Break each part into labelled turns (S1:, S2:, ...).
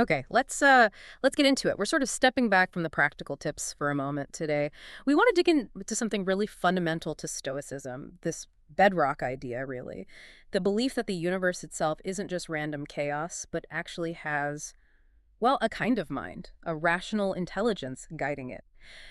S1: Okay, let's get into it. We're sort of stepping back from the practical tips for a moment today. We want to dig into something really fundamental to Stoicism, this bedrock idea, really. The belief that the universe itself isn't just random chaos, but actually has, well, a kind of mind, a rational intelligence guiding it.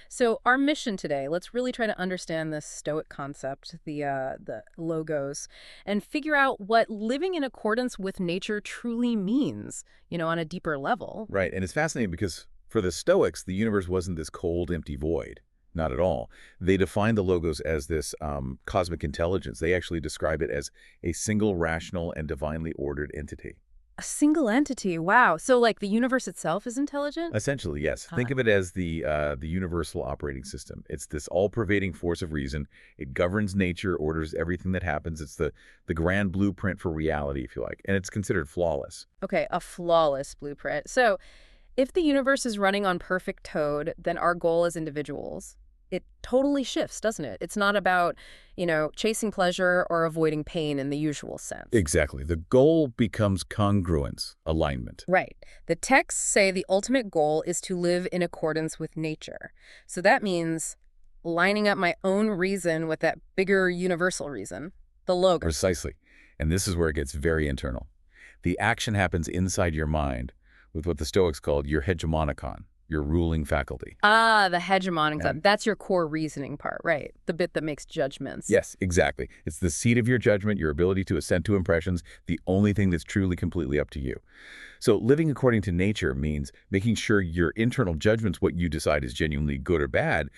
S1: So our mission today, let's really try to understand this Stoic concept, the logos, and figure out what living in accordance with nature truly means, on a deeper level.
S2: Right, and it's fascinating because for the Stoics, the universe wasn't this cold, empty void. Not at all. They defined the logos as this cosmic intelligence. They actually describe it as a single, rational, and divinely ordered entity.
S1: A single entity, wow. So like the universe itself is intelligent?
S2: Essentially, yes.
S1: Uh,
S2: Think of it as the universal operating system. It's this all-pervading force of reason. It governs nature, orders everything that happens. It's the grand blueprint for reality, if you like, and it's considered flawless.
S1: okay, a flawless blueprint. So if the universe is running on perfect code, then our goal as individuals, it totally shifts, doesn't it? It's not about, chasing pleasure or avoiding pain in the usual sense.
S2: Exactly. The goal becomes congruence, alignment.
S1: Right. The texts say the ultimate goal is to live in accordance with nature. So that means lining up my own reason with that bigger universal reason, the logos.
S2: Precisely. And this is where it gets very internal. The action happens inside your mind with what the Stoics called your hegemonicon, your ruling faculty.
S1: Ah, the hegemonic
S2: Yeah.
S1: thought. That's your core reasoning part, right? The bit that makes judgments.
S2: Yes, exactly. It's the seat of your judgment, your ability to assent to impressions, the only thing that's truly completely up to you. So living according to nature means making sure your internal judgments, what you decide is genuinely good or bad,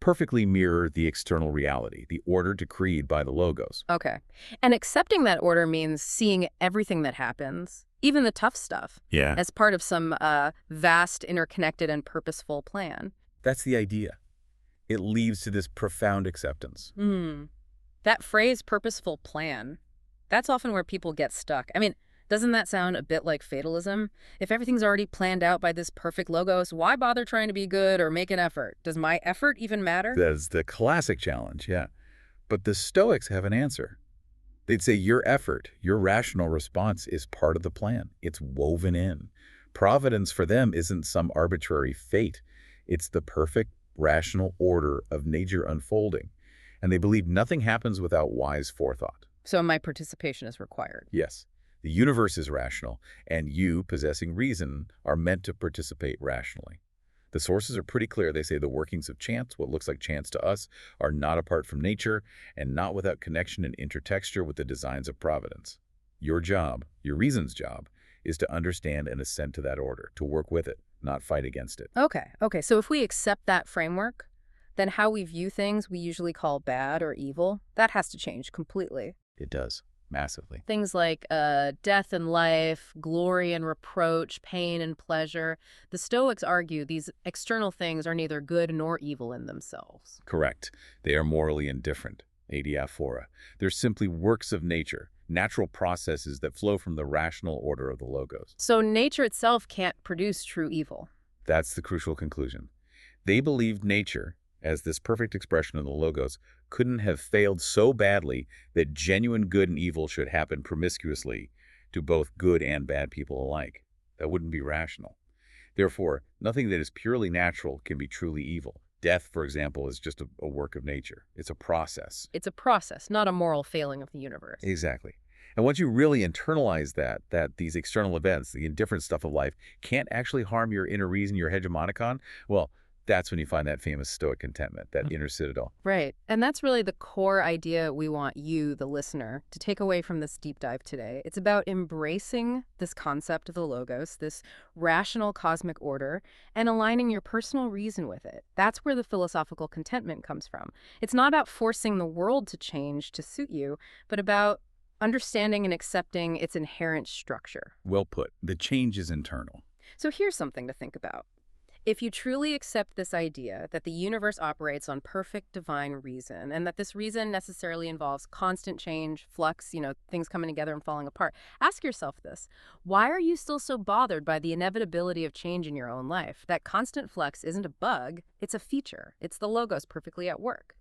S2: perfectly mirror the external reality, the order decreed by the logos.
S1: Okay. And accepting that order means seeing everything that happens, even the tough stuff,
S2: Yeah.
S1: as part of some vast, interconnected, and purposeful plan.
S2: That's the idea. It leads to this profound acceptance.
S1: Hmm. That phrase, purposeful plan, that's often where people get stuck. I mean, doesn't that sound a bit like fatalism? If everything's already planned out by this perfect logos, why bother trying to be good or make an effort? Does my effort even matter?
S2: That's the classic challenge, yeah. But the Stoics have an answer. They'd say your effort, your rational response is part of the plan. It's woven in. Providence for them isn't some arbitrary fate. It's the perfect, rational order of nature unfolding. And they believe nothing happens without wise forethought.
S1: So my participation is required.
S2: Yes, the universe is rational, and you, possessing reason, are meant to participate rationally. The sources are pretty clear. They say the workings of chance, what looks like chance to us, are not apart from nature and not without connection and intertexture with the designs of providence. Your job, your reason's job, is to understand and assent to that order, to work with it, not fight against it.
S1: Okay. So if we accept that framework, then how we view things we usually call bad or evil, that has to change completely.
S2: It does, massively.
S1: Things like death and life, glory and reproach, pain and pleasure. The Stoics argue these external things are neither good nor evil in themselves.
S2: Correct. They are morally indifferent, adiaphora. They're simply works of nature, natural processes that flow from the rational order of the logos.
S1: So nature itself can't produce true evil.
S2: That's the crucial conclusion. They believed nature, as this perfect expression of the logos, couldn't have failed so badly that genuine good and evil should happen promiscuously to both good and bad people alike. That wouldn't be rational. Therefore, nothing that is purely natural can be truly evil. Death, for example, is just a work of nature. It's a process.
S1: It's a process, not a moral failing of the universe.
S2: Exactly. And once you really internalize that these external events, the indifferent stuff of life, can't actually harm your inner reason, your hegemonicon, well, that's when you find that famous Stoic contentment, that inner citadel.
S1: Right. And that's really the core idea we want you, the listener, to take away from this deep dive today. It's about embracing this concept of the logos, this rational cosmic order, and aligning your personal reason with it. That's where the philosophical contentment comes from. It's not about forcing the world to change to suit you, but about understanding and accepting its inherent structure.
S2: Well put. The change is internal.
S1: So here's something to think about. If you truly accept this idea that the universe operates on perfect divine reason, and that this reason necessarily involves constant change, flux, things coming together and falling apart, ask yourself this: why are you still so bothered by the inevitability of change in your own life? That constant flux isn't a bug, it's a feature. It's the logos perfectly at work.